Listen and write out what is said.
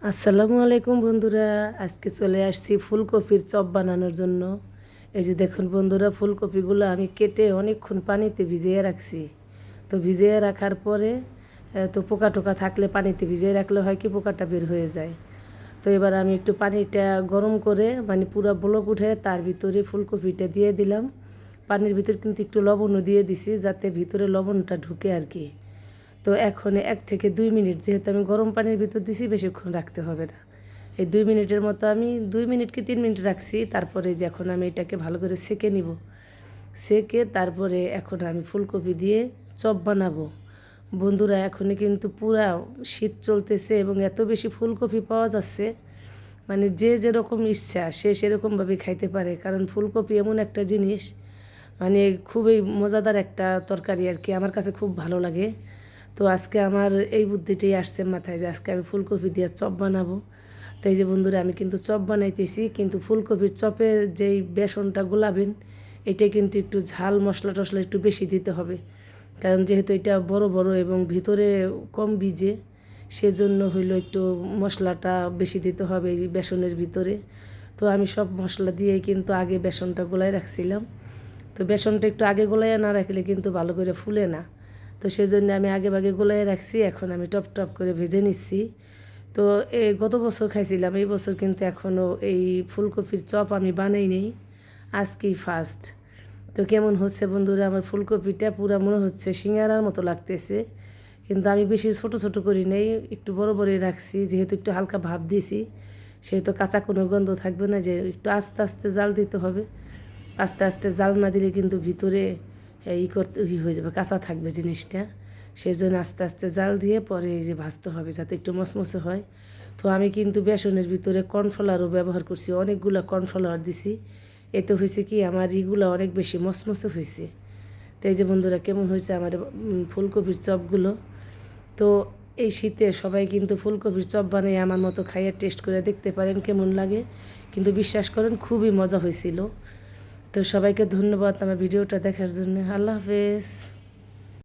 আসসালামু আলাইকুম বন্ধুরা। আজকে চলে আসছি ফুলকপির চপ বানানোর জন্য। এই যে দেখুন বন্ধুরা, ফুলকপিগুলো আমি কেটে অনেকক্ষণ পানিতে ভিজিয়ে রাখছি। তো ভিজিয়ে রাখার পরে তো পোকা টোকা থাকলে পানিতে ভিজিয়ে রাখলে হয় কি পোকাটা বের হয়ে যায়। তো এবার আমি একটু পানিটা গরম করে মানে পুরো বলক উঠে তার ভিতরে ফুলকপিটা দিয়ে দিলাম। পানির ভিতর কিন্তু একটু লবণও দিয়ে দিছি যাতে ভিতরে লবণটা ঢুকে আর কি। তো এখন 1 থেকে 2 মিনিট, যেহেতু আমি গরম পানির ভিতর দিছি বেশিক্ষণ রাখতে হবে না। এই 2 মিনিটের মতো আমি 2 মিনিট কি 3 মিনিট রাখছি। তারপরে যে এখন আমি এটাকে ভালো করে সেঁকে নিব। সেঁকে তারপরে এখন আমি ফুলকপি দিয়ে চপ বানাবো। বন্ধুরা, এখনই কিন্তু পুরা শীত চলতেছে এবং এত বেশি ফুলকপি পাওয়া যাচ্ছে, মানে যে যেরকম ইচ্ছা সে সেরকমভাবে খাইতে পারে। কারণ ফুলকপি এমন একটা জিনিস, মানে খুবই মজাদার একটা তরকারি আর কি, আমার কাছে খুব ভালো লাগে। তো আজকে আমার এই বুদ্ধিটাই আসছে মাথায় যে আজকে আমি ফুলকপি দিয়ে চপ বানাবো। তো এই যে বন্ধুরা, আমি কিন্তু চপ বানাইতেছি, কিন্তু ফুলকপির চপের যেই বেসনটা গোলাবেন এটা কিন্তু একটু ঝাল মশলা টশলা একটু বেশি দিতে হবে। কারণ যেহেতু এটা বড় বড় এবং ভিতরে কম ভিজে, সেজন্য হইলো একটু মশলাটা বেশি দিতে হবে এই বেসনের ভিতরে। তো আমি সব মশলা দিয়েই কিন্তু আগে বেসনটা গোলায় রাখছিলাম। তো বেসনটা একটু আগে গোলাইয়া না রাখলে কিন্তু ভালো করে ফুলে না। তো সেজন্য আমি আগে ভাগে গোলাইয়া রাখছি, এখন আমি টপ টপ করে ভেজে নিচ্ছি। তো গত বছর খাইছিলাম, এই বছর কিন্তু এখনও এই ফুলকপির চপ আমি বানাই নেই, আজকেই ফার্স্ট। তো কেমন হচ্ছে বন্ধুরা, আমার ফুলকপিটা পুরো মনে হচ্ছে সিঙ্গারার মতো লাগতেছে। কিন্তু আমি বেশি ছোট ছোট করি নেই, একটু বড় বড়ই রাখছি, যেহেতু একটু হালকা ভাপ দিছি সেহেতু কাঁচা কোনো গন্ধ থাকবে না, যে একটু আস্তে আস্তে জাল দিতে হবে। আস্তে আস্তে জাল না দিলে কিন্তু ভিতরে হয়ে যাবে, কাঁচা থাকবে জিনিসটা। সেই জন্য আস্তে আস্তে জাল দিয়ে পরে এই যে ভাজতে হবে যাতে একটু মচমচে হয়। তো আমি কিন্তু বেসনের ভিতরে কর্নফ্লাওয়ারও ব্যবহার করছি, অনেকগুলো কর্নফ্লাওয়ার দিছি। এতে হয়েছে কি আমার ইগুলো অনেক বেশি মচমচে হয়েছে। তো এই যে বন্ধুরা, কেমন হয়েছে আমার ফুলকপির চপগুলো। তো এই শীতে সবাই কিন্তু ফুলকপির চপ বানিয়ে আমার মতো খাইয়ে টেস্ট করে দেখতে পারেন কেমন লাগে। কিন্তু বিশ্বাস করেন খুবই মজা হয়েছিল। তো সবাইকে ধন্যবাদ আমার ভিডিওটা দেখার জন্য। আল্লাহ হাফেজ।